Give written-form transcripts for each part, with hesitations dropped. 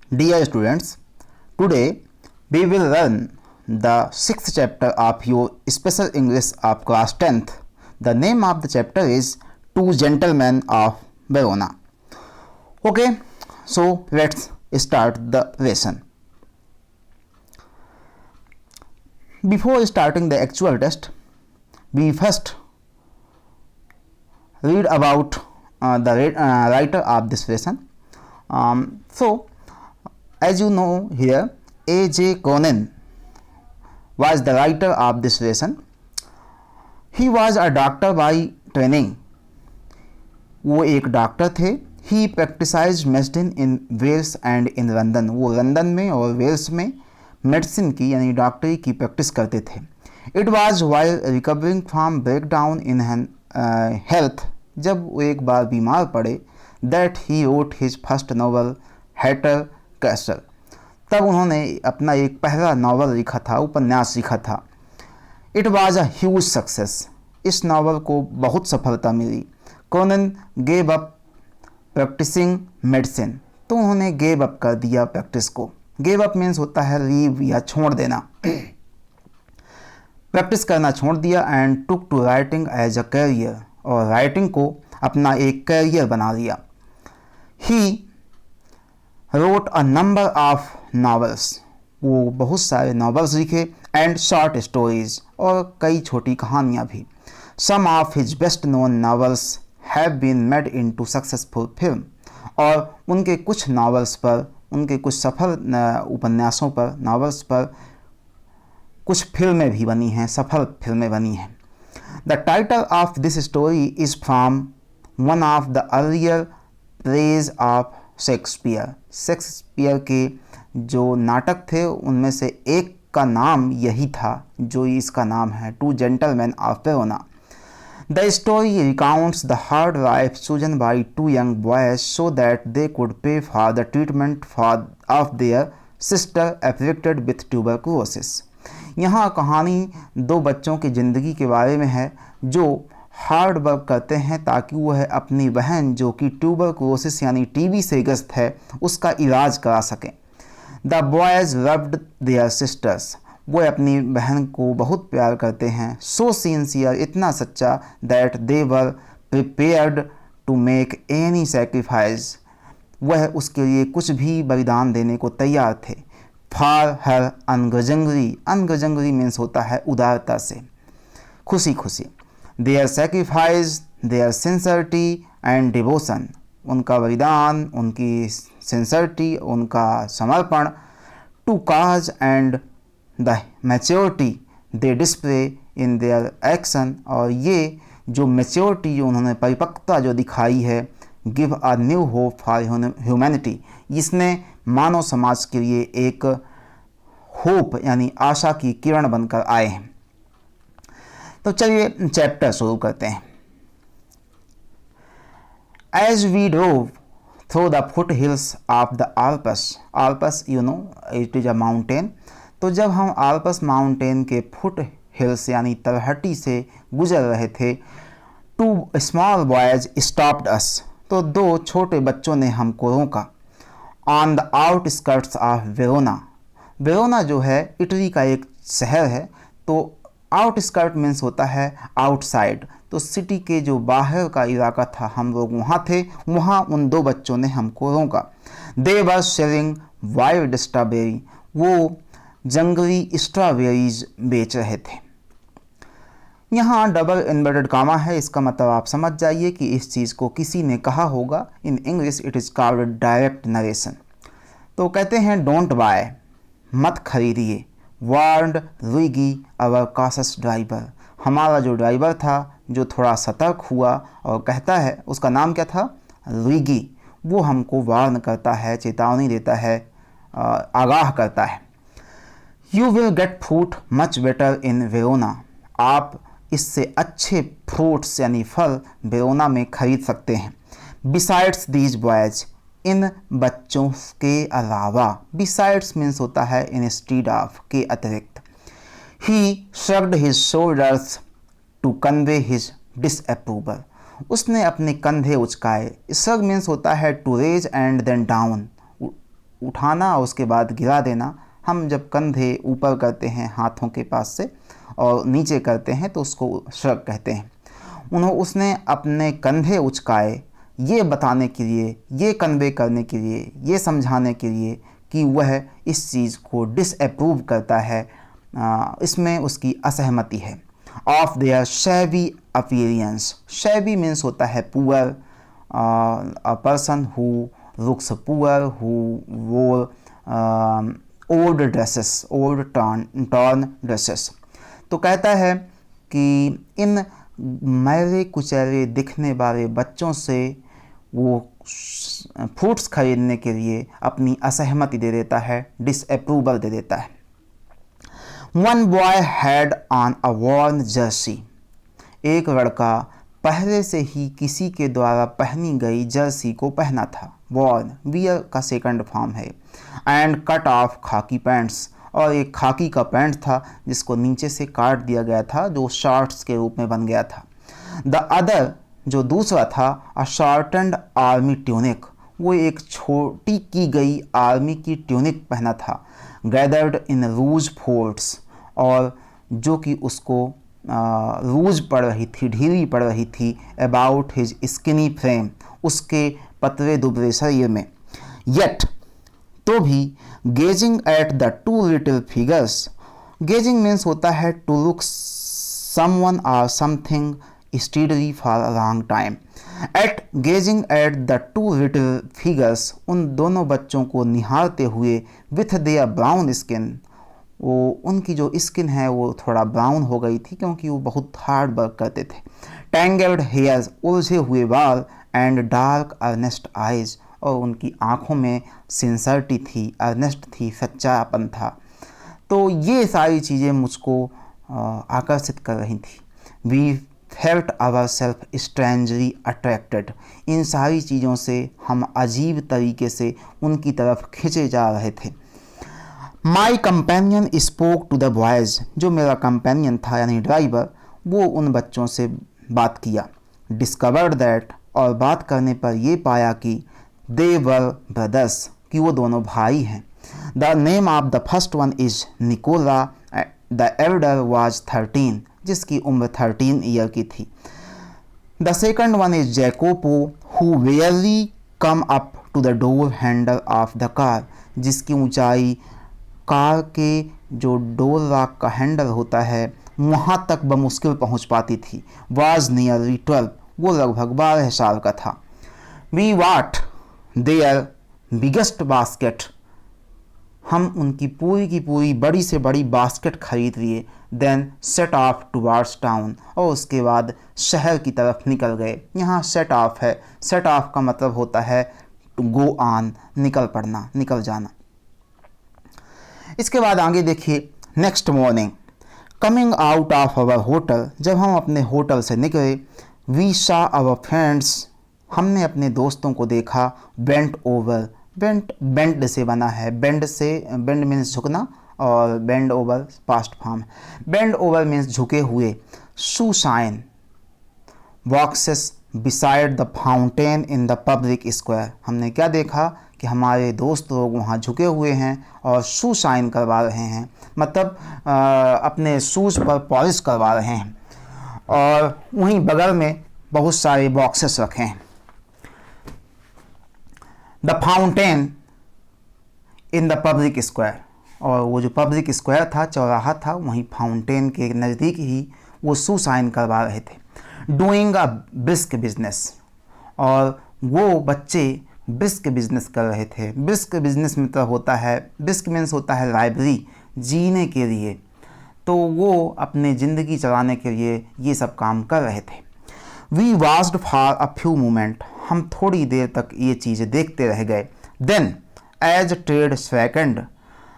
Dear students, today we will learn the sixth chapter of your special English of class 10th. The name of the chapter is Two Gentlemen of Verona. Okay, so let's start the lesson. Before starting the actual test, we first read about the writer of this lesson. As you know here, A.J. Conan was the writer of this lesson. He was a doctor by training. वो एक doctor थे. He practiced medicine in Wales and in London. वो London में और Wales में medicine की यानी डॉक्टरी की प्रैक्टिस करते थे. It was while recovering from breakdown in health, जब वो एक बार बीमार पड़े, that he wrote his first novel, Hatter castle. तब उन्होंने अपना एक पहला नावल लिखा था, उपन्यास लिखा था. It was a huge success. इस नावल को बहुत सफलता मिली. Conan gave up practising medicine. तो उन्होंने गेव अप कर दिया प्रैक्टिस को. गेव अप मीन्स होता है लीव या छोड़ देना. प्रैक्टिस करना छोड़ दिया. And took to writing as a career. और राइटिंग को अपना एक कैरियर बना लिया. ही wrote a number of novels. वो बहुत सारे novels लिखे and short stories और कई छोटी कहानियाँ भी. Some of his best known novels have been made into successful film. और उनके कुछ novels पर, उनके कुछ सफल उपन्यासों पर, novels पर कुछ फिल्में भी बनी हैं, सफल फिल्में बनी हैं. The title of this story is from one of the earlier plays of Shakespeare. Shakespeare के जो नाटक थे उनमें से एक का नाम यही था जो इसका नाम है, two gentleman of Verona. The story recounts the hard life chosen by two young boys so that they could pay for the treatment of their sister affected with tuberculosis. यहाँ कहानी दो बच्चों की ज़िंदगी के बारे में है जो हार्ड वर्क करते हैं ताकि वह अपनी बहन जो कि ट्यूबरकुलोसिस यानी टीबी से ग्रस्त है उसका इलाज करा सकें. The boys loved there sisters. वह अपनी बहन को बहुत प्यार करते हैं. सो सिंसियर, इतना सच्चा, that they were prepared to make any sacrifice. वह उसके लिए कुछ भी बलिदान देने को तैयार थे. For her अनग्रजंगरी. अनग्रजंगरी मीन्स होता है उदारता से, खुशी खुशी. Their sacrifice, their sincerity and devotion. उनका बलिदान, उनकी sincerity, उनका समर्पण. To cause and the maturity they display in their action. और ये जो maturity जो उन्होंने परिपक्वता जो दिखाई है, give a new hope for humanity. इसने मानव समाज के लिए एक होप यानी आशा की किरण बनकर आए हैं. तो चलिए चैप्टर शुरू करते हैं. As we drove through the foothills of the Alps. Alps you know it is a mountain. तो जब हम आल्पस माउंटेन के फुट हिल्स यानी तलहटी से गुजर रहे थे, two small boys stopped us. तो दो छोटे बच्चों ने हमको रोका. On the outskirts of Verona. Verona जो है इटली का एक शहर है. तो आउटस्कर्ट मीन्स होता है आउटसाइड. तो सिटी के जो बाहर का इलाका था, हम लोग वहाँ थे. वहाँ उन दो बच्चों ने हमको रोका. दे वर सेलिंग वाइल्ड स्ट्रॉबेरी. वो जंगली स्ट्रॉबेरीज बेच रहे थे. यहाँ डबल इन्वर्टेड कामा है. इसका मतलब आप समझ जाइए कि इस चीज़ को किसी ने कहा होगा. In English it is called direct narration. तो कहते हैं डोंट बाय, मत खरीदिए. वार्नड लुइगी अवर कासस ड्राइवर. हमारा जो ड्राइवर था जो थोड़ा सतर्क हुआ और कहता है, उसका नाम क्या था, लुइगी. वो हमको वार्न करता है, चेतावनी देता है, आगाह करता है. You will get fruit much better in Verona. आप इससे अच्छे फ्रूट्स यानी फल वेरोना में खरीद सकते हैं. Besides these boys. इन बच्चों के अलावा. बिसाइड्स मीन्स होता है इंस्टीड ऑफ, के अतिरिक्त. He shrugged his shoulders to convey his disapproval. उसने अपने कंधे उचकाए. श्रग मीन्स होता है to raise and then down. उठाना और उसके बाद गिरा देना। हम जब कंधे ऊपर करते हैं हाथों के पास से और नीचे करते हैं तो उसको श्रग कहते हैं। उसने अपने कंधे उचकाए ये बताने के लिए, ये कन्वे करने के लिए, ये समझाने के लिए कि वह इस चीज़ को डिसअप्रूव करता है, इसमें उसकी असहमति है। Of their Shaivi appearance, Shaivi means होता है poor, a person who looks poor, who वोर old dresses, old torn dresses. तो कहता है कि इन मैले कुचैले दिखने वाले बच्चों से वो फ्रूट्स खरीदने के लिए अपनी असहमति दे देता है, डिसअप्रूवल दे देता है। One boy had on a worn jersey, एक लड़का पहले से ही किसी के द्वारा पहनी गई जर्सी को पहना था। वॉर्न वियर का सेकंड फॉर्म है। एंड कट ऑफ खाकी पैंट्स, और एक खाकी का पैंट था जिसको नीचे से काट दिया गया था, जो शॉर्ट्स के रूप में बन गया था। द अदर, जो दूसरा था, अ शॉर्टेंड आर्मी ट्यूनिक, वो एक छोटी की गई आर्मी की ट्यूनिक पहना था। गैदर्ड इन रूज फोल्ड्स, और जो कि उसको रूज पड़ रही थी, ढीली पड़ रही थी, अबाउट हिज स्किनी फ्रेम, उसके पतले दुबले शरीर में। येट, तो भी, gazing at the two little figures, gazing means होता है to look someone or something steadily for a long time. At gazing at the two little figures, उन दोनों बच्चों को निहारते हुए, with their brown skin, वो उनकी जो स्किन है वो थोड़ा ब्राउन हो गई थी क्योंकि वो बहुत हार्ड वर्क करते थे। टैंगल्ड हेयर्स, उलझे हुए बाल, एंड डार्क अर्नेस्ट आइज, और उनकी आँखों में सिंसरिटी थी, अर्नेस्ट थी, सच्चापन था। तो ये सारी चीज़ें मुझको आकर्षित कर रही थी। We felt our self strangely attracted, इन सारी चीज़ों से हम अजीब तरीके से उनकी तरफ खिंचे जा रहे थे। My companion spoke to the boys, जो मेरा कंपेनियन था यानी ड्राइवर, वो उन बच्चों से बात किया। डिस्कवर्ड दैट, और बात करने पर यह पाया कि दे वर ब्रदर्स, कि वो दोनों भाई हैं। The name of the first one is Nicola, the elder was 13, जिसकी उम्र 13 ईयर की थी। The second one is Jacopo, who barely come up to the door handle of the car, जिसकी ऊंचाई कार के जो डोर लॉक का handle होता है वहाँ तक बमुश्किल पहुँच पाती थी। वाज नियरली 12, वो लगभग 12 साल का था। We bought their biggest basket, हम उनकी पूरी की पूरी बड़ी से बड़ी बास्केट खरीद लिए। Then set off towards town, और उसके बाद शहर की तरफ निकल गए। यहाँ सेट ऑफ है, सेट ऑफ का मतलब होता है टू गो ऑन, निकल पड़ना, निकल जाना। इसके बाद आगे देखिए, next morning coming out of our hotel, जब हम अपने होटल से निकले, वी सॉ आवर फ्रेंड्स, हमने अपने दोस्तों को देखा। बेंट ओवर, बेंड से बना है, बेंड से, बेंड मीन्स झुकना और bend over past form. Bend over means झुके हुए। Shoeshine boxes beside the fountain in the public square, हमने क्या देखा कि हमारे दोस्त लोग वहाँ झुके हुए हैं और शू शाइन करवा रहे हैं, मतलब अपने शूज़ पर पॉलिश करवा रहे हैं, और वहीं बगल में बहुत सारे बॉक्सेस रखे हैं। The fountain in the public square, और वो जो पब्लिक स्क्वायर था, चौराहा था, वहीं फाउंटेन के नज़दीक ही वो शू शाइन करवा रहे थे। डूइंग अ ब्रिस्क बिजनेस, और वो बच्चे ब्रिस्क बिजनेस कर रहे थे। ब्रिस्क बिजनेस मतलब होता है, ब्रिस्क मीन्स होता है लाइब्रेरी, जीने के लिए, तो वो अपने ज़िंदगी चलाने के लिए ये सब काम कर रहे थे। We watched for a few moment, हम थोड़ी देर तक ये चीज़ें देखते रह गए। देन एज ट्रेड स्वेकेंड,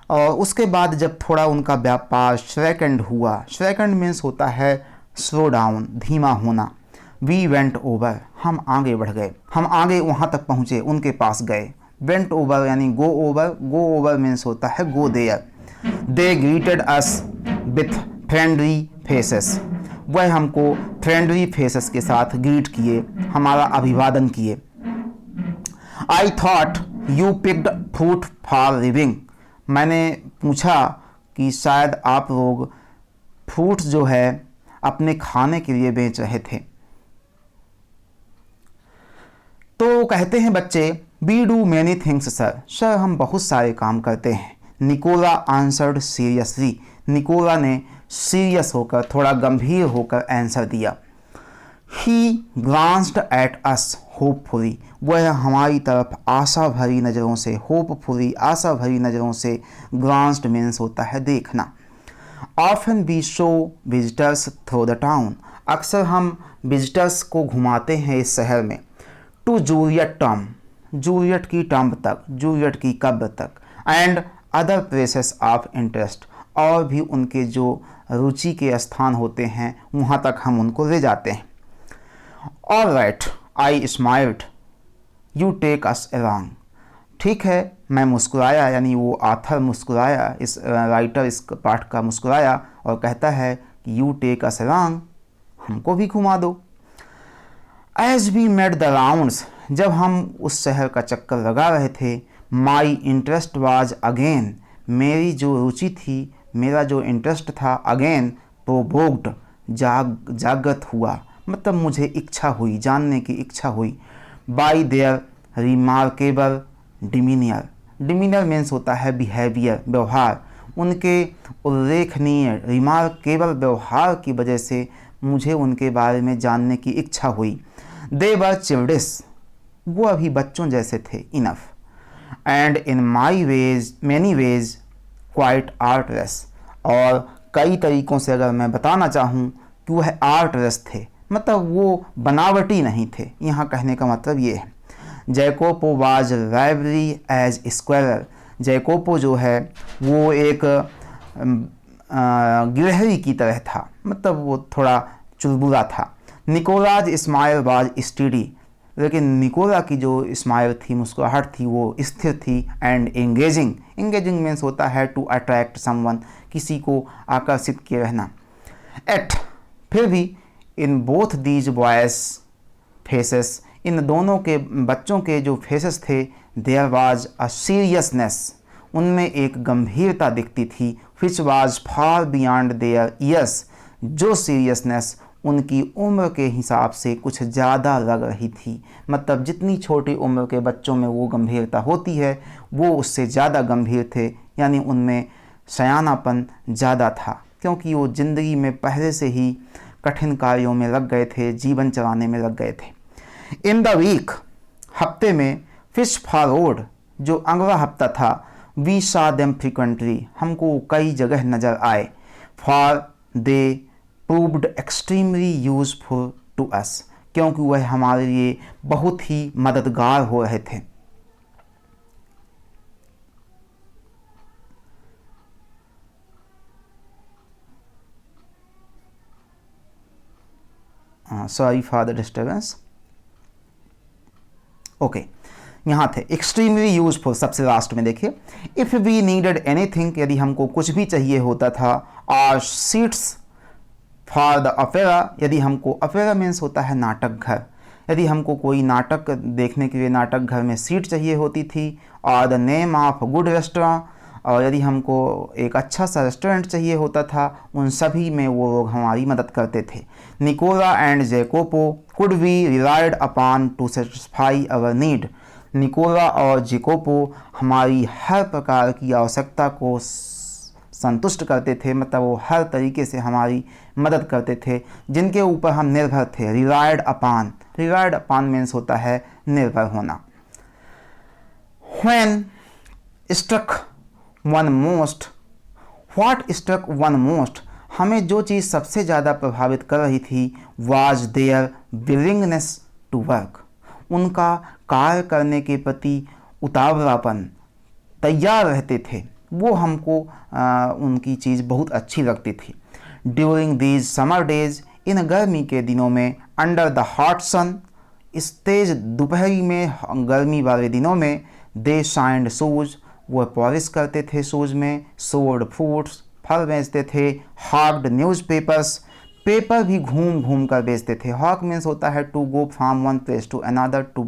और उसके बाद जब थोड़ा उनका व्यापार स्वेकेंड हुआ, स्वेकेंड मीन्स होता है स्लो डाउन, धीमा होना। वी वेंट ओवर, हम आगे बढ़ गए, हम आगे वहाँ तक पहुँचे, उनके पास गए। वेंट ओवर यानी go over, go over means होता है go there. They greeted us with friendly faces, वह हमको फ्रेंडली फेसेस के साथ ग्रीट किए, हमारा अभिवादन किए। I thought you picked fruit for living, मैंने पूछा कि शायद आप लोग फ्रूट्स जो है अपने खाने के लिए बेच रहे थे। तो कहते हैं बच्चे, we do many things sir, sir हम बहुत सारे काम करते हैं। निकोला आंसर्ड सीरियसली, निकोला ने सीरियस होकर, थोड़ा गंभीर होकर आंसर दिया। He glanced at us hopefully, वह हमारी तरफ आशा भरी नज़रों से, होपफुली आशा भरी नज़रों से, ग्लांस्ड मीन्स होता है देखना। Often we show visitors through the town, अक्सर हम विजिटर्स को घुमाते हैं इस शहर में। टू जूलियट टॉम, जूलियट की टॉम्ब तक, जूलियट की कब्र तक। And other places of interest, और भी उनके जो रुचि के स्थान होते हैं वहाँ तक हम उनको ले जाते हैं। All right I smiled, you take us along, ठीक है मैं मुस्कुराया, यानी वो आथर मुस्कुराया, इस राइटर इस पाठ का मुस्कुराया और कहता है कि यू टेक अस अलोंग, हमको भी घुमा दो। As we made the rounds, जब हम उस शहर का चक्कर लगा रहे थे, माई इंटरेस्ट वाज अगेन, मेरी जो रुचि थी, मेरा जो इंटरेस्ट था, अगेन प्रोवोक्ड, जागृत हुआ, मतलब मुझे इच्छा हुई, जानने की इच्छा हुई। By there remarkable demeanour, demeanour means होता है बिहेवियर, व्यवहार, उनके उल्लेखनीय रिमार्केबल व्यवहार की वजह से मुझे उनके बारे में जानने की इच्छा हुई। दे वर चिल्ड्रस, वो अभी बच्चों जैसे थे, enough. And in my ways many ways quite artless, और कई तरीक़ों से अगर मैं बताना चाहूँ कि वह आर्टलेस थे, मतलब वो बनावटी नहीं थे, यहाँ कहने का मतलब ये है। जैकोपो वाज लाइवली एज स्क्वायर, जैकोपो जो है वो एक गिलहरी की तरह था, मतलब वो थोड़ा चुलबुला था। निकोलाज स्माइल वाज स्टडी, लेकिन निकोला की जो स्माइल थी, मुस्कुराहट थी, वो स्थिर थी। एंड एंगेजिंग, एंगेजिंग मीन्स होता है टू अट्रैक्ट समवन, किसी को आकर्षित किए रहना। एट, फिर भी in both these boys faces, इन दोनों के बच्चों के जो फेसेस थे, देयर वाज अ सीरियसनेस, उनमें एक गंभीरता दिखती थी। Which was far beyond their years, जो सीरियसनेस उनकी उम्र के हिसाब से कुछ ज़्यादा लग रही थी, मतलब जितनी छोटी उम्र के बच्चों में वो गंभीरता होती है, वो उससे ज़्यादा गंभीर थे, यानी उनमें सयानापन ज़्यादा था, क्योंकि वो ज़िंदगी में पहले से ही कठिन कार्यों में लग गए थे, जीवन चलाने में लग गए थे। इन द वीक, हफ्ते में, फिश फॉरवर्ड, जो अगला हफ्ता था, वी सा देम फ्रिक्वेंटली, हमको कई जगह नज़र आए। For they proved extremely useful to us, क्योंकि वह हमारे लिए बहुत ही मददगार हो रहे थे। Sorry for the disturbance. Okay, यहाँ थे एक्सट्रीमली यूजफुल, सबसे लास्ट में देखिए। इफ़ वी नीडेड एनीथिंग, यदि हमको कुछ भी चाहिए होता था। Our seats for the opera, यदि हमको, अपेरा मीन्स होता है नाटक घर, यदि हमको कोई नाटक देखने के लिए नाटक घर में सीट चाहिए होती थी। और the name of good restaurant, और यदि हमको एक अच्छा सा रेस्टोरेंट चाहिए होता था, उन सभी में वो लोग हमारी मदद करते थे। Nicola and Jacopo could be relied upon to satisfy our need, Nicola और जैकोपो हमारी हर प्रकार की आवश्यकता को संतुष्ट करते थे, मतलब वो हर तरीके से हमारी मदद करते थे, जिनके ऊपर हम निर्भर थे। Relied upon, relied upon means होता है निर्भर होना। When struck one most, what struck one most, हमें जो चीज़ सबसे ज़्यादा प्रभावित कर रही थी, was their willingness to work, उनका कार्य करने के प्रति उतावलापन, तैयार रहते थे, वो हमको उनकी चीज़ बहुत अच्छी लगती थी। ड्यूरिंग दीज समर डेज, इन गर्मी के दिनों में, अंडर द हॉट सन, इस तेज दोपहरी में, गर्मी वाले दिनों में, दे शाइंड शूज, वह पॉलिश करते थे शूज में, सोल्ड फ्रूट्स, फल बेचते थे, हॉक्ड न्यूज़पेपर्स, पेपर भी घूम घूम कर बेचते थे। हॉक मीन्स होता है to go from one place to another to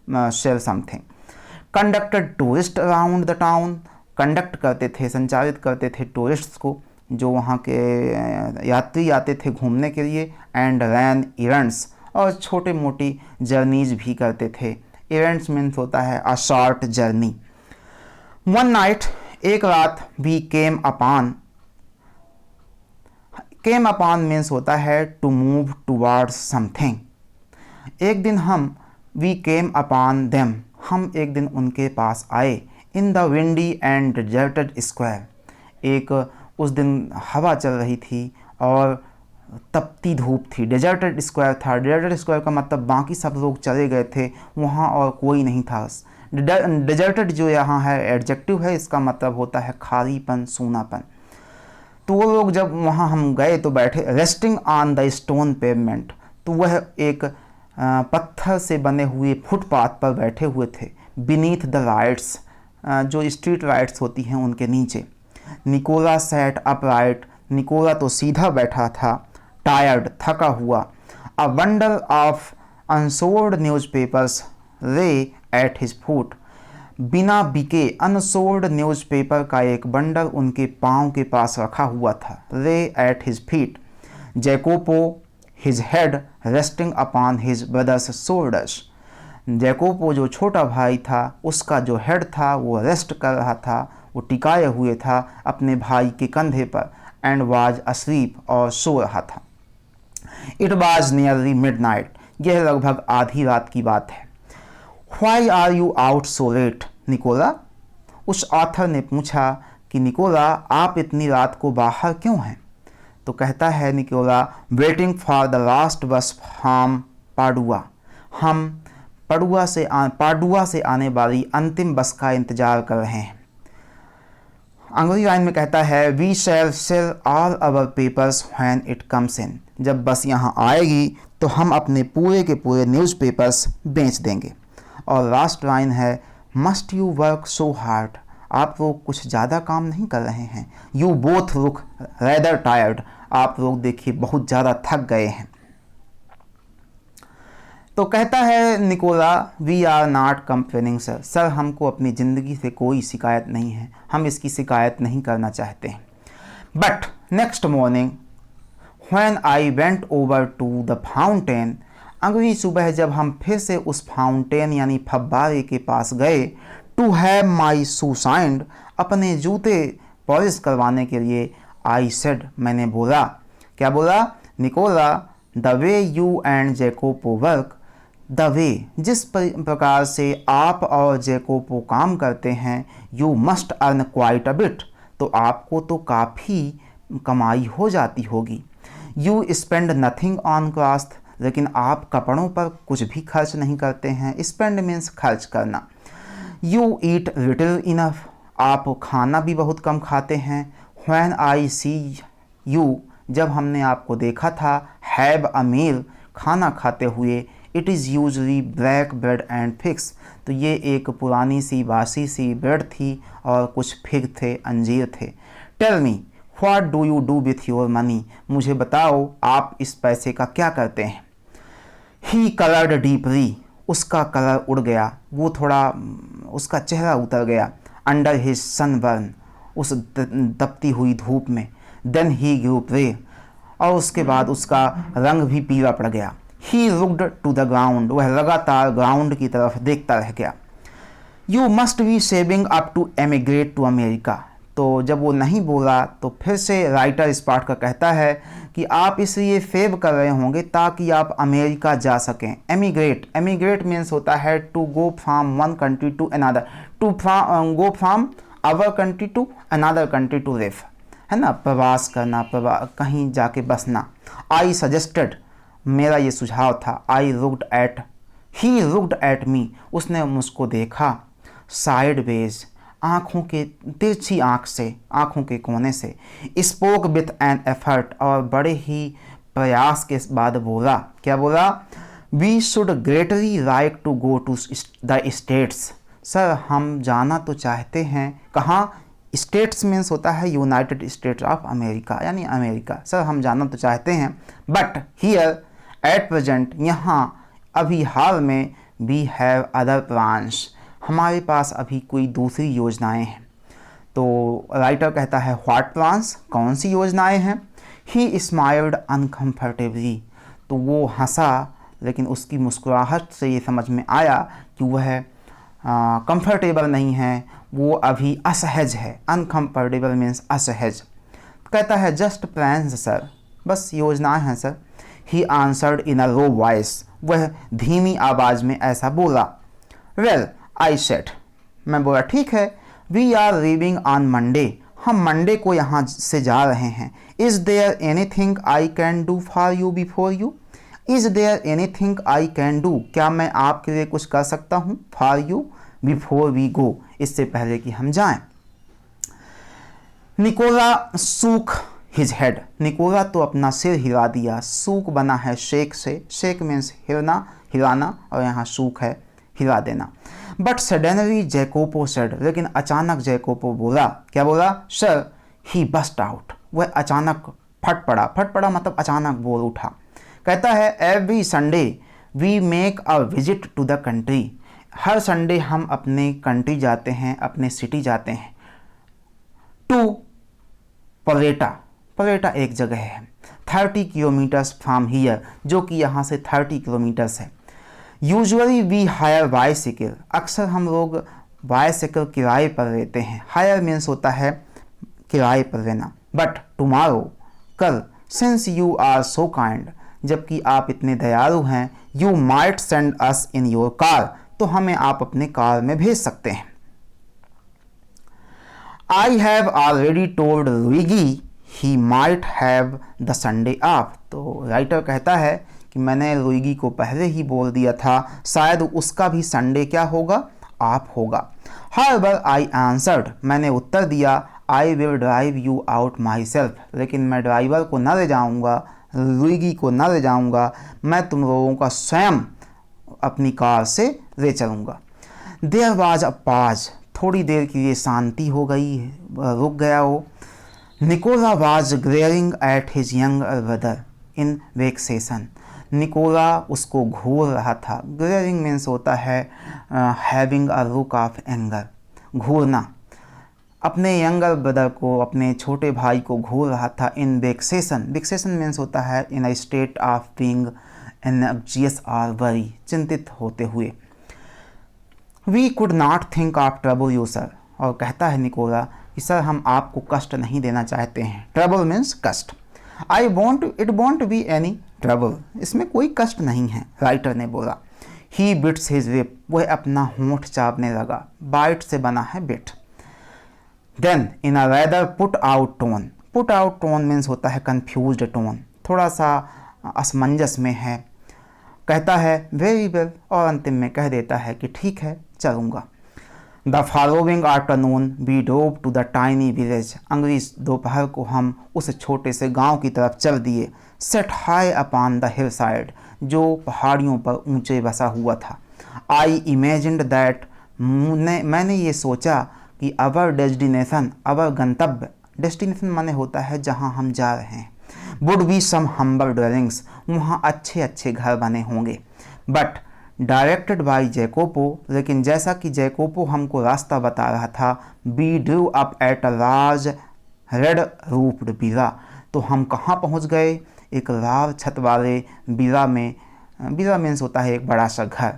sell something. Conducted tourist around the town, conduct करते थे, संचालित करते थे टूरिस्ट्स को, जो वहाँ के यात्री आते थे घूमने के लिए। एंड रैन इवेंट्स, और छोटे मोटी जर्नीज भी करते थे। इवेंट्स मीन्स होता है a short journey. One night, एक रात, we came upon, came upon means होता है टू मूव टुवार्ड्स समथिंग। एक दिन हम, वी केम अपान देम, हम एक दिन उनके पास आए। In the windy and deserted square, एक उस दिन हवा चल रही थी और तपती धूप थी। डेजर्टेड स्क्वायर था, डेजर्टेड स्क्वायर का मतलब बाकी सब लोग चले गए थे वहाँ और कोई नहीं था। डेजर्टेड जो यहाँ है एडजेक्टिव है, इसका मतलब होता है खालीपन, सूनापन। तो वो लोग जब वहाँ हम गए तो बैठे, resting on the stone pavement, तो वह एक पत्थर से बने हुए फुटपाथ पर बैठे हुए थे। बीनीथ द लाइट्स, जो स्ट्रीट लाइट्स होती हैं उनके नीचे। निकोला सैट अपराइट, निकोला तो सीधा बैठा था। टायर्ड, थका हुआ। A bundle of unsold newspapers ले एट हिज फुट, बिना बिके अनसोल्ड न्यूज़पेपर का एक बंडल उनके पाँव के पास रखा हुआ था। Lay at his feet. Jacopo, his head resting upon his brothers shoulders, Jacopo जो छोटा भाई था उसका जो हेड था वो रेस्ट कर रहा था, वो टिकाए हुए था अपने भाई के कंधे पर। एंड वाज अस्लीप, और सो रहा था। इट वाज नियरली मिडनाइट, यह लगभग आधी रात की बात है। Why are you out so late Nicola, उस ऑथर ने पूछा कि निकोला आप इतनी रात को बाहर क्यों हैं। तो कहता है Nicola, waiting for the last bus from Padua, हम पाडुआ से आने वाली अंतिम बस का इंतज़ार कर रहे हैं। अंग्रेजी लाइन में कहता है, we shall sell all our papers when it comes in, जब बस यहाँ आएगी तो हम अपने पूरे के पूरे न्यूज़पेपर्स बेच देंगे। और लास्ट लाइन है, must you work so hard, आप लोग कुछ ज़्यादा काम नहीं कर रहे हैं। You both look rather tired, आप लोग देखिए बहुत ज़्यादा थक गए हैं। तो कहता है Nicola, we are not complaining sir, sir हमको अपनी ज़िंदगी से कोई शिकायत नहीं है, हम इसकी शिकायत नहीं करना चाहते हैं। But next morning when I went over to the fountain, अगली सुबह जब हम फिर से उस फाउंटेन यानी फव्वारे के पास गए, टू हैव माई शू शाइंड, अपने जूते पॉलिश करवाने के लिए, आई सेड, मैंने बोला, क्या बोला Nicola, the way you and Jacopo work, the way जिस प्रकार से आप और जैकोपो काम करते हैं, you must earn quite a bit, तो आपको तो काफ़ी कमाई हो जाती होगी। You spend nothing on cloth, लेकिन आप कपड़ों पर कुछ भी खर्च नहीं करते हैं। स्पेंड मीन्स खर्च करना। यू ईट लिटिल इनफ, आप खाना भी बहुत कम खाते हैं। व्हेन आई सी यू, जब हमने आपको देखा था, हैव अ मील, खाना खाते हुए, it is usually black bread and figs, तो ये एक पुरानी सी बासी सी ब्रेड थी और कुछ फिग थे, अंजीर थे। Tell me what do you do with your money, मुझे बताओ आप इस पैसे का क्या करते हैं। ही कलर्ड डीपली, उसका कलर उड़ गया, वो थोड़ा उसका चेहरा उतर गया। अंडर हिज सनबर्न, उस तपती हुई धूप में। देन ही ग्रू प्रे, और उसके बाद उसका रंग भी पीला पड़ गया। He looked to the ground, वह लगातार ग्राउंड की तरफ देखता रह गया। You must be saving up to emigrate to America, तो जब वो नहीं बोला तो फिर से राइटर इस पाठ का कहता है कि आप इसलिए सेव कर रहे होंगे ताकि आप अमेरिका जा सकें। एमिग्रेट, एमिग्रेट मीन्स होता है to go from one country to another, to go from our country to another country to live, है ना, प्रवास करना, कहीं जाके बसना। आई सजेस्टेड, मेरा ये सुझाव था। I looked at, he looked at me, उसने मुझको देखा। साइडवेज, आँखों के तिरछी आँख से, आँखों के कोने से। स्पोक विथ एन एफर्ट, और बड़े ही प्रयास के बाद बोला, क्या बोला, we should greatly like to go to the States, sir हम जाना तो चाहते हैं, कहाँ, स्टेट्स मीन्स होता है यूनाइटेड स्टेट्स ऑफ अमेरिका, यानी अमेरिका, सर हम जाना तो चाहते हैं। बट हियर एट प्रेजेंट, यहाँ अभी हाल में, वी हैव अदर प्लान्स, हमारे पास अभी कोई दूसरी योजनाएं हैं। तो राइटर कहता है व्हाट प्लान्स, कौन सी योजनाएं हैं। ही स्माइल्ड अनकम्फर्टेबली, तो वो हंसा, लेकिन उसकी मुस्कुराहट से ये समझ में आया कि वह कंफर्टेबल नहीं है, वो अभी असहज है। अनकम्फर्टेबल मीन्स असहज। कहता है जस्ट प्लान्स सर, बस योजनाएं हैं sir. He answered in a low voice, वह धीमी आवाज़ में ऐसा बोला। वेल आई सेड, मैं बोला ठीक है। We are leaving on Monday, हम मंडे को यहाँ से जा रहे हैं। Is there anything I can do for you before you, is there anything I can do, क्या मैं आपके लिए कुछ कर सकता हूँ, for you before we go, इससे पहले कि हम जाएं। Nicola shook his head, Nicola तो अपना सिर हिला दिया। सूक बना है शेक से, शेक मीन्स हिलना, हिलाना, और यहाँ सूक है हिला देना। बट सडनली जैकोपो सेड, लेकिन अचानक जैकोपो बोला, क्या बोला, सर ही बस्ट आउट, वह अचानक फट पड़ा। फट पड़ा मतलब अचानक बोल उठा। कहता है every Sunday we make a visit to the country, हर संडे हम अपने कंट्री जाते हैं, अपने सिटी जाते हैं। टू पलेटा, पलेटा एक जगह है, 30 किलोमीटर्स फ्राम हियर, जो कि यहाँ से 30 किलोमीटर्स है। यूजुअली वी हायर बाईसाइकिल, अक्सर हम लोग बाईसाइकिल किराए पर लेते हैं। हायर मीन्स होता है किराए पर लेना। बट टुमारो, कल, since you are so kind, जबकि आप इतने दयालु हैं, you might send us in your car, तो हमें आप अपने कार में भेज सकते हैं। I have already told Luigi he might have the Sunday off, तो राइटर कहता है कि मैंने लुइगी को पहले ही बोल दिया था, शायद उसका भी संडे क्या होगा, ऑफ होगा। हाउएवर आई आंसर्ड, मैंने उत्तर दिया, I will drive you out my self, लेकिन मैं ड्राइवर को न ले जाऊँगा, लुइगी को न ले जाऊँगा, मैं तुम लोगों का स्वयं अपनी कार से ले चलूँगा। देयर वाज अ पाज, थोड़ी देर के लिए शांति हो गई, रुक गया वो। Nicola was glaring at his younger brother in vexation, Nicola उसको घूर रहा था। ग्लेयरिंग मीन्स होता है having a look of anger, घूरना। अपने यंगर ब्रदर को, अपने छोटे भाई को घूर रहा था। इन वेक्सेशन, वेक्सेशन मीन्स होता है in a state of being anxious और वरी, चिंतित होते हुए। We could not think of trouble you sir, और कहता है निकोला कि सर हम आपको कष्ट नहीं देना चाहते हैं। ट्रबल मीन्स कष्ट। I want, it won't be any trouble, इसमें कोई कष्ट नहीं है, राइटर ने बोला। ही बिट्स हिज लिप, वह अपना होंठ चापने लगा। बाइट से बना है bit. Then in a rather put out tone, put out tone means होता है कन्फ्यूज्ड टोन, थोड़ा सा असमंजस में है। कहता है वेरी वेल, और अंतिम में कह देता है कि ठीक है चलूँगा। The following afternoon we drove to the tiny village, अगली दोपहर को हम उस छोटे से गांव की तरफ चल दिए। Set high upon the hill side, जो पहाड़ियों पर ऊंचे बसा हुआ था। आई इमेजिन्ड दैट, मैंने ये सोचा कि अवर डेस्टिनेशन, अवर गंतव्य, डेस्टिनेशन माने होता है जहां हम जा रहे हैं, would be some humble dwellings, वहाँ अच्छे अच्छे घर बने होंगे। बट डायरेक्टेड बाई जैकोपो, लेकिन जैसा कि जैकोपो हमको रास्ता बता रहा था, we drew up at a large red roofed villa, तो हम कहाँ पहुँच गए, एक लाल छत वाले विला में। विला मीन्स होता है एक बड़ा सा घर।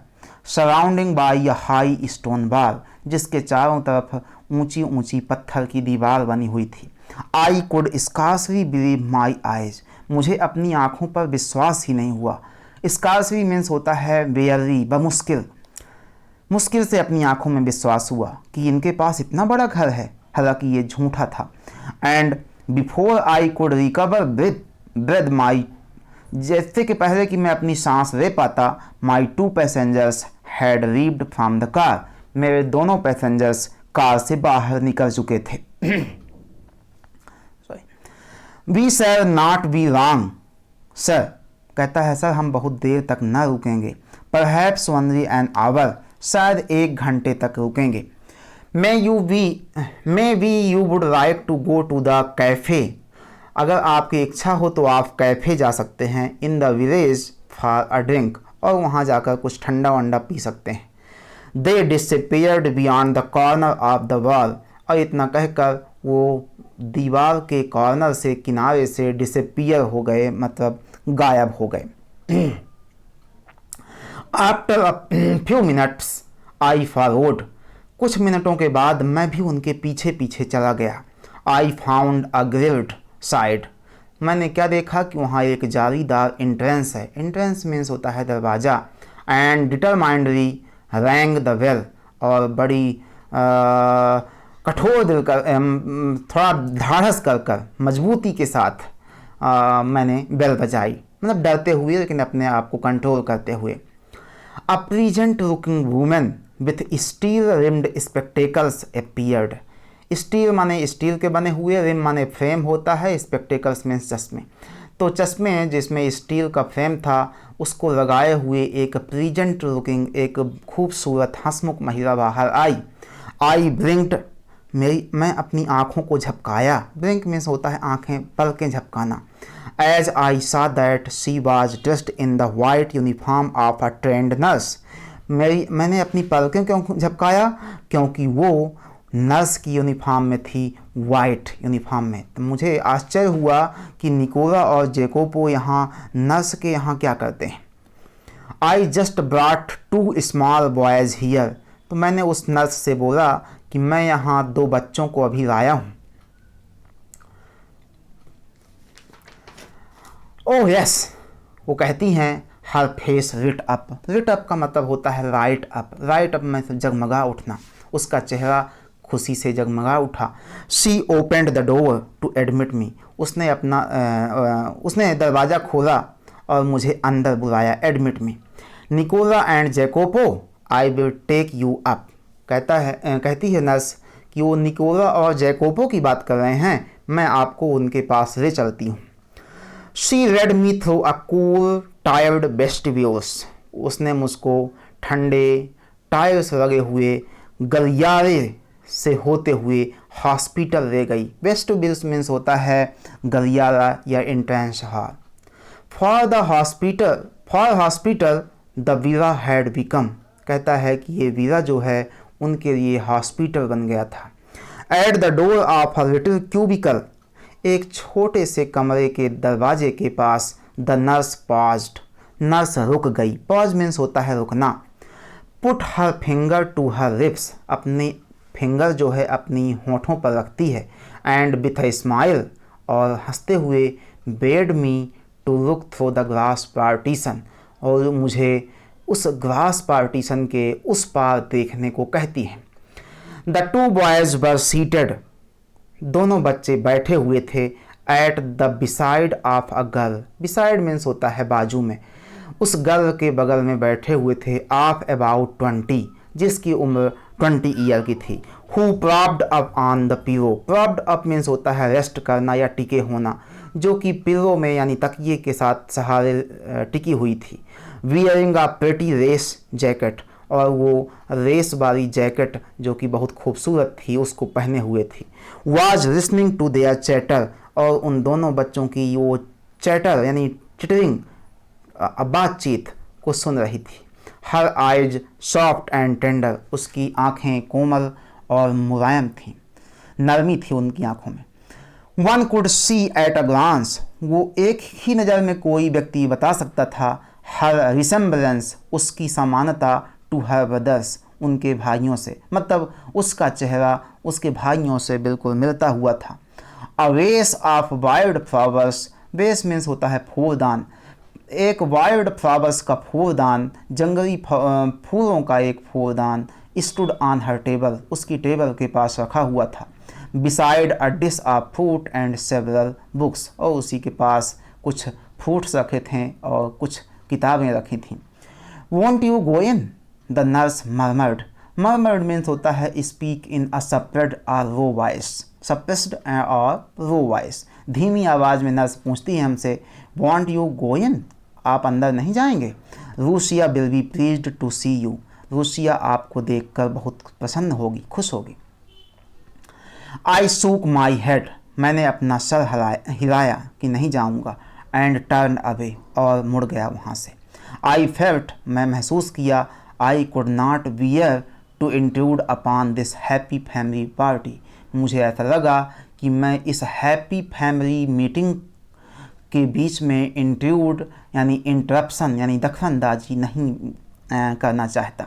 Surrounding by a high stone wall, जिसके चारों तरफ ऊंची ऊंची पत्थर की दीवार बनी हुई थी। I could scarcely believe my eyes, मुझे अपनी आँखों पर विश्वास ही नहीं हुआ। स्कार्सली मीन्स होता है बेयरली, बमुश्किल, मुश्किल से अपनी आँखों में विश्वास हुआ कि इनके पास इतना बड़ा घर है, हालांकि ये झूठा था। And before I could recover breath my, जैसे कि पहले कि मैं अपनी सांस ले पाता, my 2 passengers had leaved from the car, मेरे दोनों पैसेंजर्स कार से बाहर निकल चुके थे। We shall not be long, shall कहता है सर हम बहुत देर तक न रुकेंगे। परहैप्स ओनली एन आवर, शायद 1 घंटे तक रुकेंगे। May we you would like to go to the cafe, अगर आपकी इच्छा हो तो आप कैफ़े जा सकते हैं। In the village for a drink, और वहाँ जाकर कुछ ठंडा वंडा पी सकते हैं। They disappeared beyond the corner of the wall, और इतना कहकर वो दीवार के कॉर्नर से, किनारे से डिसअपियर हो गए, मतलब गायब हो गए। After a few minutes I followed, कुछ मिनटों के बाद मैं भी उनके पीछे पीछे चला गया। I found a grilled side, मैंने क्या देखा कि वहाँ एक जालीदार एंट्रेंस है। एंट्रेंस मीन्स होता है दरवाज़ा। एंड डिटरमाइंडली रैंग द बेल, और बड़ी कठोर दिल कर, थोड़ा धाड़स कर कर मजबूती के साथ मैंने बेल बजाई, मतलब डरते हुए लेकिन अपने आप को कंट्रोल करते हुए। अ pleasant looking women with steel rimmed spectacles appeared, steel माने स्टील के बने हुए, रिम माने फ्रेम होता है, स्पेक्टेकल्स मीन्स चश्मे। तो चश्मे जिसमें स्टील का फ्रेम था उसको लगाए हुए एक प्लीजेंट लुकिंग, एक खूबसूरत हंसमुख महिला बाहर आई। आई ब्लिंक्ड, मैं अपनी आँखों को झपकाया। ब्लिंक मीन्स होता है आँखें, पलकें झपकाना। एज आई सा that she was dressed in the white uniform of a trend nurse, मैंने अपनी पलकें क्यों झपकाया? क्योंकि वो नर्स की यूनिफॉर्म में थी, वाइट यूनिफॉर्म में। तो मुझे आश्चर्य हुआ कि निकोला और जेकोबो यहाँ नर्स के यहाँ क्या करते हैं। I just brought 2 small boys here, तो मैंने उस नर्स से बोला कि मैं यहाँ 2 बच्चों को अभी लाया हूँ। ओह यस, वो कहती हैं her face lit up, lit up का मतलब होता है राइट अप, राइट अप में जगमगा उठना, उसका चेहरा खुशी से जगमगा उठा। She opened the door to admit me, उसने दरवाज़ा खोला और मुझे अंदर बुलाया, admit me. Nicola and Jacobo I will take you up, कहती है नर्स कि वो निकोला और जैकोबो की बात कर रहे हैं, मैं आपको उनके पास ले चलती हूँ। She red me through a cool tired vestibules, उसने मुझको ठंडे टायर्स लगे हुए गलियारे से होते हुए हॉस्पिटल ले गई। वेस्टिब्यूल्स मीन्स होता है गलियारा या entrance hall. For hospital the villa had become, कहता है कि ये वीरा जो है उनके लिए हॉस्पिटल बन गया था। At the door of a little cubicle, एक छोटे से कमरे के दरवाजे के पास द नर्स पॉज्ड, नर्स रुक गई। पॉज मीन्स होता है रुकना। Put her finger to her lips, अपनी फिंगर जो है अपनी होठों पर रखती है। एंड विथ अ स्माइल, और हंसते हुए bade me to look through the glass partition, और मुझे उस ग्लास पार्टीशन के उस पार देखने को कहती है। द 2 बॉयज़ वर सीटेड, दोनों बच्चे बैठे हुए थे। At the beside of a girl, beside means होता है बाजू में, उस गर्ल के बगल में बैठे हुए थे। ऑफ अबाउट 20, जिसकी उम्र 20 ईयर की थी। Who propped up on the pillow, propped up means होता है रेस्ट करना या टिके होना, जो कि पिलो में यानी तकिए के साथ सहारे टिकी हुई थी। Wearing a pretty race jacket, और वो रेस वाली जैकेट जो कि बहुत खूबसूरत थी उसको पहने हुए थी। Was listening to their chatter, और उन दोनों बच्चों की वो चैटर यानी चिटरिंग बातचीत को सुन रही थी। Her eyes soft and tender, उसकी आँखें कोमल और मुलायम थीं, नरमी थी उनकी आँखों में। One could see at a glance, वो एक ही नज़र में कोई व्यक्ति बता सकता था। हर रिसेम्बलेंस, उसकी समानता, टू हर ब्रदर्स, उनके भाइयों से, मतलब उसका चेहरा उसके भाइयों से बिल्कुल मिलता हुआ था। अ वेस ऑफ वाइल्ड फ्लावर्स, वेस मीन्स होता है फूलदान, एक वाइल्ड फ्लावर्स का फूलदान, जंगली फूलों का एक फूलदान, स्टूड ऑन हर टेबल, उसकी टेबल के पास रखा हुआ था। Beside a dish of fruit and several books, और उसी के पास कुछ फ्रूट्स रखे थे और कुछ किताबें रखी थीं। Want you go in, the nurse murmured, murmured means होता है स्पीक इन अ सप्रेस्ड और लो वॉइस, सप्रेस्ड और लो वॉइस, धीमी आवाज़ में नर्स पूछती है हमसे, वॉन्ट यू गो इन, आप अंदर नहीं जाएंगे। Lucia will be pleased to see you, Lucia आपको देखकर बहुत प्रसन्न होगी, खुश होगी। आई सूक माई हेड, मैंने अपना सर हिलाया कि नहीं जाऊंगा। एंड टर्न अवे, और मुड़ गया वहाँ से। आई फेल्ट, मैं महसूस किया। I could not bear to intrude upon this happy family party. मुझे ऐसा लगा कि मैं इस हैप्पी फैमिली मीटिंग के बीच में इंट्रूड यानी इंटरप्शन यानी दखलंदाजी नहीं करना चाहता।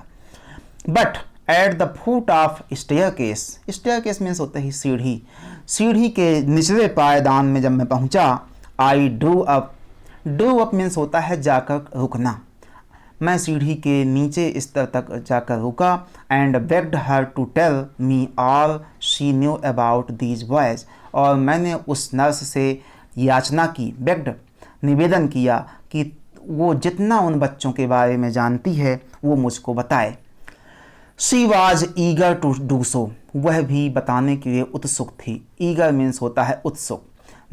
But at the foot of staircase means होता ही सीढ़ी के निचले पायदान में जब मैं पहुंचा, आई ड्रू अप मीन्स होता है जाकर रुकना। मैं सीढ़ी के नीचे स्तर तक जाकर रुका। And begged her to tell me all she knew about these boys, और मैंने उस नर्स से याचना की, बेग्ड निवेदन किया कि वो जितना उन बच्चों के बारे में जानती है वो मुझको बताए। She was eager to do so, वह भी बताने के लिए उत्सुक थी। ईगर मीन्स होता है उत्सुक।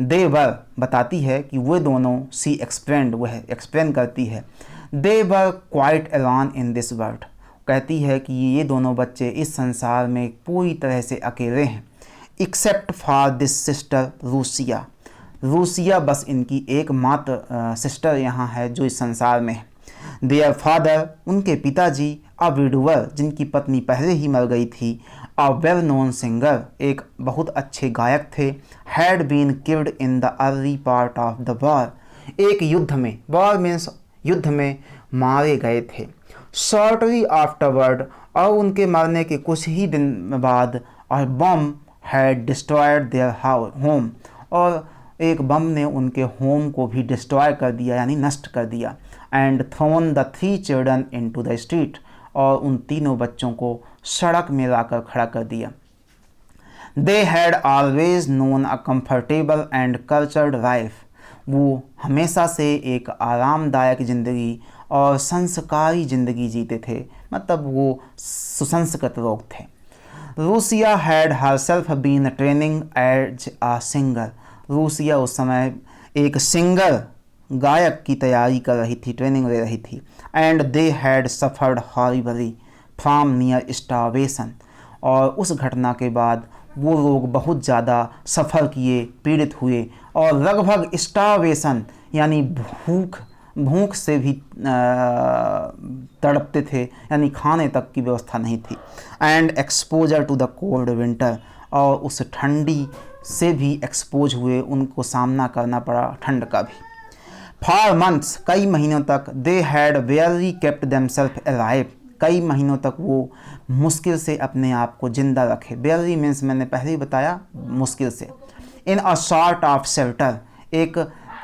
दे वर बताती है कि वे दोनों, सी एक्सप्लेन्ड वह एक्सप्लेन करती है, they were quite alone in this world, कहती है कि ये दोनों बच्चे इस संसार में पूरी तरह से अकेले हैं। Except for this sister Russia बस इनकी एकमात्र सिस्टर यहाँ है जो इस संसार में है। देयर फादर उनके पिताजी, अ विडुअर जिनकी पत्नी पहले ही मर गई थी, अ वेल नोन सिंगर एक बहुत अच्छे गायक थे, had been killed in the early part of the war, एक युद्ध में, वॉर मीन्स युद्ध में मारे गए थे। शॉर्टली आफ्टरवर्ड, और उनके मरने के कुछ ही दिन बाद, और बम हैड डिस्ट्रॉयड देयर होम, और एक बम ने उनके होम को भी डिस्ट्रॉय कर दिया यानी नष्ट कर दिया। And thrown the 3 children into the street, और उन तीनों बच्चों को सड़क में लाकर खड़ा कर दिया। They had always known a comfortable and cultured life, वो हमेशा से एक आरामदायक ज़िंदगी और संस्कारी ज़िंदगी जीते थे, मतलब वो सुसंस्कृत लोग थे। Lucia had herself been training as a singer, Lucia उस समय एक सिंगर गायक की तैयारी कर रही थी, ट्रेनिंग ले रही थी। And they had suffered horribly from near starvation, और उस घटना के बाद वो लोग बहुत ज़्यादा सफ़र किए, पीड़ित हुए, और लगभग स्टारवेशन यानी भूख से भी तड़पते थे, यानी खाने तक की व्यवस्था नहीं थी। And exposure to the cold winter, और उस ठंडी से भी एक्सपोज हुए, उनको सामना करना पड़ा ठंड का भी। फॉर मंथ्स कई महीनों तक, they had barely kept themselves alive, कई महीनों तक वो मुश्किल से अपने आप को जिंदा रखे। वेयरली मीन्स मैंने पहले ही बताया मुश्किल से। इन अ सॉर्ट ऑफ शेल्टर, एक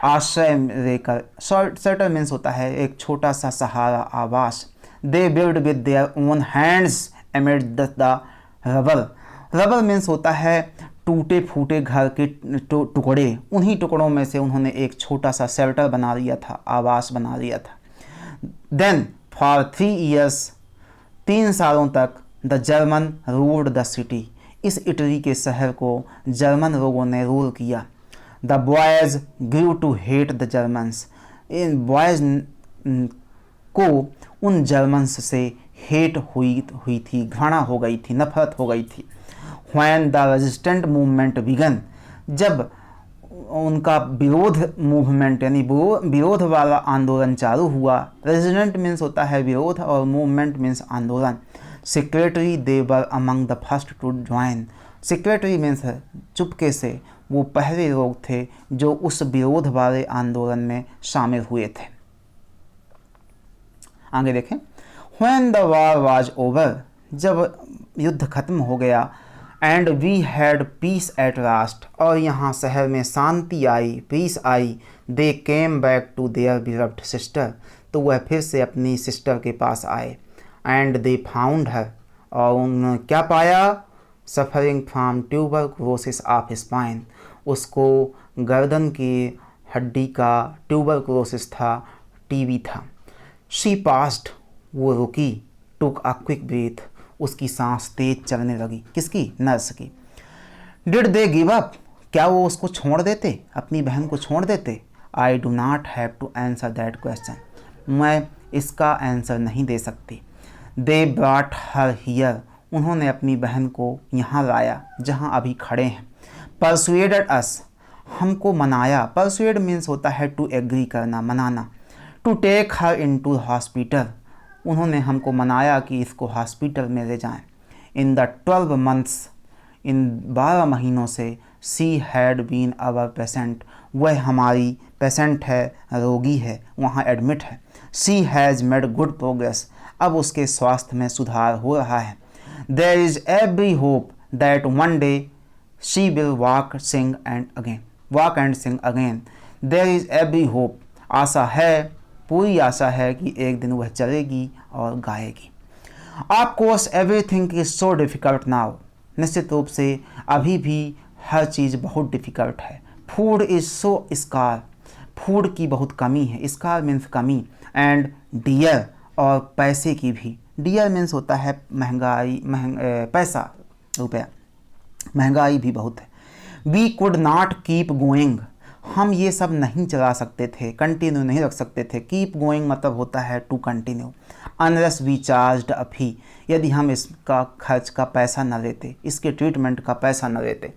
आश्रय लेकर, शेल्टर मीन्स होता है एक छोटा सा सहारा, आवास। They build with their own hands amid the rubble means होता है टूटे फूटे घर के टुकड़े, उन्हीं टुकड़ों में से उन्होंने एक छोटा सा शेल्टर बना लिया था, आवास बना लिया था। देन फॉर 3 years 3 सालों तक the German ruled the city, इस इटली के शहर को जर्मन लोगों ने रूल किया। The boys grew to hate the Germans, इन बॉयज़ को उन जर्मन्स से हेट हुई थी, घृणा हो गई थी, नफरत हो गई थी। When the resistant movement began, जब उनका विरोध मूवमेंट यानी विरोध वाला आंदोलन चालू हुआ, रेजिस्टेंट मीन्स होता है विरोध और मूवमेंट मीन्स आंदोलन। Secretly they were among the first to join, secretly means चुपके से वो पहले लोग थे जो उस विरोध वाले आंदोलन में शामिल हुए थे। आगे देखें, when the war was over, जब युद्ध खत्म हो गया, and we had peace at last, और यहाँ शहर में शांति आई, पीस आई। They came back to their beloved sister, तो वह फिर से अपनी सिस्टर के पास आए। एंड दे फाउंड हर, और उन्होंने क्या पाया, suffering from tuberculosis of spine, उसको गर्दन की हड्डी का ट्यूबरक्लोसिस था, टीबी था। शी पास्ट, वो रुकी, टुक अ क्विक ब्रीथ, उसकी सांस तेज चलने लगी, किसकी, नर्स की। डिड दे गिव अप, क्या वो उसको छोड़ देते, अपनी बहन को छोड़ देते। I do not have to answer that question, मैं इसका आंसर नहीं दे सकती। दे ब्रॉट हर हियर, उन्होंने अपनी बहन को यहाँ लाया जहाँ अभी खड़े हैं। परसुएडेड अस, हमको मनाया, परसुएड मीन्स होता है टू एग्री करना, मनाना। To take her into hospital, उन्होंने हमको मनाया कि इसको हॉस्पिटल में ले जाएं। इन द 12 मंथ्स, इन 12 महीनों से she had been our patient, वह हमारी पेशेंट है, रोगी है, वहाँ एडमिट है। She has made good progress, अब उसके स्वास्थ्य में सुधार हो रहा है। There is every hope that one day she will walk and sing again. There is every hope, आशा है, पूरी आशा है कि एक दिन वह चलेगी और गाएगी। Of course everything is so difficult now, निश्चित रूप से अभी भी हर चीज़ बहुत डिफ़िकल्ट है। Food is so scar, food की बहुत कमी है, स्कार मीन्स कमी, एंड डियर, और पैसे की भी। डियर मीन्स होता है महंगाई, पैसा, रुपया, महंगाई भी बहुत है। We could not keep going, हम ये सब नहीं चला सकते थे, कंटिन्यू नहीं रख सकते थे। कीप गोइंग मतलब होता है to continue. Unless we charged a fee, यदि हम इसका खर्च का पैसा न लेते, इसके ट्रीटमेंट का पैसा न लेते।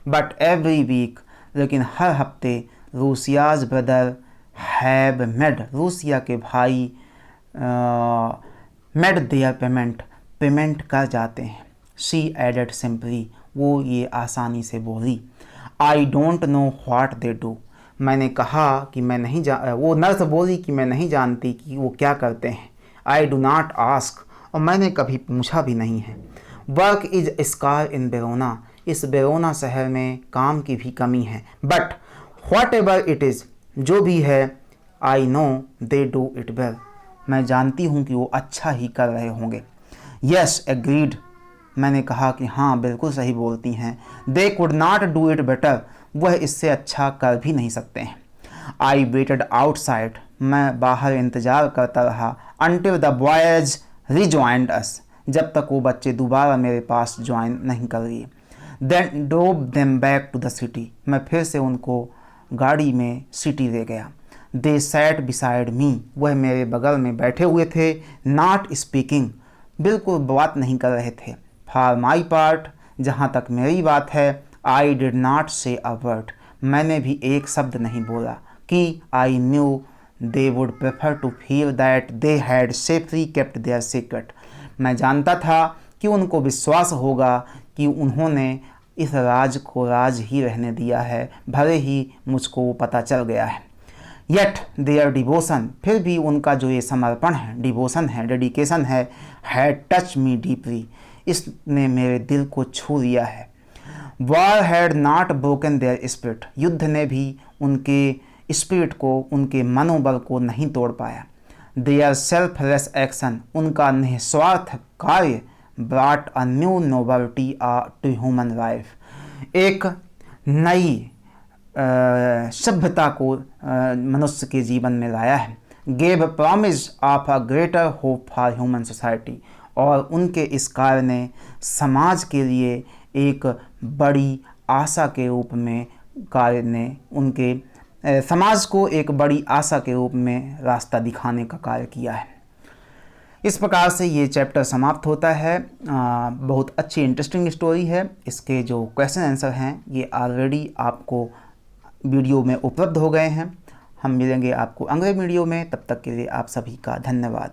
बट एवरी वीक, लेकिन हर हफ्ते, रूसियाज ब्रदर हैव मेड, रूसिया के भाई मेड देयर पेमेंट कर जाते हैं। शी एडेड सिंपली, वो ये आसानी से बोली। I don't know what they do, मैंने कहा कि मैं नहीं वो नर्स बोली कि मैं नहीं जानती कि वो क्या करते हैं। आई डू नॉट आस्क, और मैंने कभी पूछा भी नहीं है। वर्क इज स्कार इन बेरोना, इस बेरोना शहर में काम की भी कमी है। But what ever it is, जो भी है, I know they do it well, मैं जानती हूँ कि वो अच्छा ही कर रहे होंगे। यस एग्रीड, मैंने कहा कि हाँ बिल्कुल सही बोलती हैं। They could not do it better, वह इससे अच्छा कर भी नहीं सकते हैं। आई वेटेड आउटसाइड, मैं बाहर इंतज़ार करता रहा। अनटिल द बॉयज़ रिजॉइंड अस, जब तक वो बच्चे दोबारा मेरे पास ज्वाइन नहीं कर लिए। Then drove them back to the city, मैं फिर से उनको गाड़ी में सिटी ले गया। दे सैट बिसाइड मी, वह मेरे बगल में बैठे हुए थे। नॉट स्पीकिंग, बिल्कुल बात नहीं कर रहे थे। फॉर माई पार्ट, जहाँ तक मेरी बात है, आई डिड नॉट से अ वर्ड, मैंने भी एक शब्द नहीं बोला कि I knew they would prefer to feel that they had safely kept their secret, मैं जानता था कि उनको विश्वास होगा कि उन्होंने इस राज को राज ही रहने दिया है, भले ही मुझको पता चल गया है। येट देयर डिवोशन, फिर भी उनका जो ये समर्पण है, डिवोशन है, डेडिकेशन है, हैड टच मी डीपली, इसने मेरे दिल को छू लिया है। War had not broken their spirit, युद्ध ने भी उनके स्पिरिट को, उनके मनोबल को नहीं तोड़ पाया। देयर सेल्फलेस एक्शन, उनका निस्वार्थ कार्य, brought a new nobility to human life, एक नई सभ्यता को मनुष्य के जीवन में लाया है। Gave promise of a greater hope for human society, और उनके इस कार्य ने समाज के लिए एक बड़ी आशा के रूप में, कार्य ने उनके समाज को एक बड़ी आशा के रूप में रास्ता दिखाने का कार्य किया है। इस प्रकार से ये चैप्टर समाप्त होता है। बहुत अच्छी इंटरेस्टिंग स्टोरी है। इसके जो क्वेश्चन आंसर हैं ये ऑलरेडी आपको वीडियो में उपलब्ध हो गए हैं। हम मिलेंगे आपको अगले वीडियो में, तब तक के लिए आप सभी का धन्यवाद।